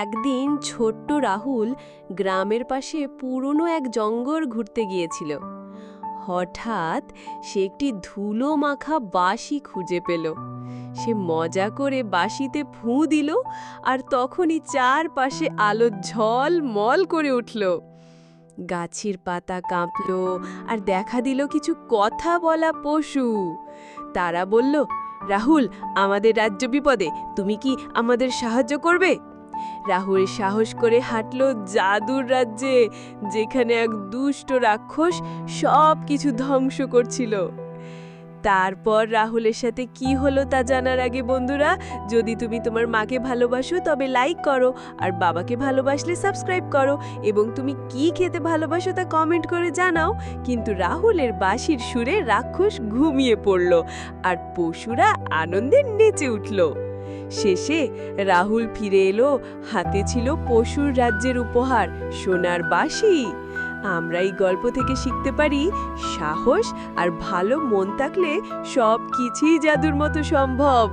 একদিন ছোট্ট রাহুল গ্রামের পাশে পুরনো এক জঙ্গল ঘুরতে গিয়েছিল। হঠাৎ সে একটি ধুলো মাখা বাঁশি খুঁজে পেল। সে মজা করে বাঁশিতে ফুঁ দিল, আর তখনই চারপাশে আলো ঝলমল করে উঠল। গাছের পাতা কাঁপল, আর দেখা দিল কিছু কথা বলা পশু। তারা বলল, রাহুল, আমাদের রাজ্য বিপদে, তুমি কি আমাদের সাহায্য করবে? রাহুল সাহস করে হাঁটল জাদুর রাজ্যে, যেখানে এক দুষ্ট রাক্ষস সব কিছু ধ্বংস করছিল। তারপর রাহুলের সাথে কি হলো তা জানার আগে বন্ধুরা, যদি তুমি তোমার মাকে ভালোবাসো তবে লাইক করো, আর বাবাকে ভালোবাসলে সাবস্ক্রাইব করো, এবং তুমি কি খেতে ভালোবাসো তা কমেন্ট করে জানাও। কিন্তু রাহুলের বাঁশির সুরে রাক্ষস ঘুমিয়ে পড়ল, আর পশুরা আনন্দে নেচে উঠল। শেষে রাহুল ফিরে এলো, হাতে ছিল পশুর রাজ্যের উপহার, সোনার বাঁশি। আমরা এই গল্প থেকে শিখতে পারি, সাহস আর ভালো মন থাকলে সব কিছুই জাদুর মতো সম্ভব।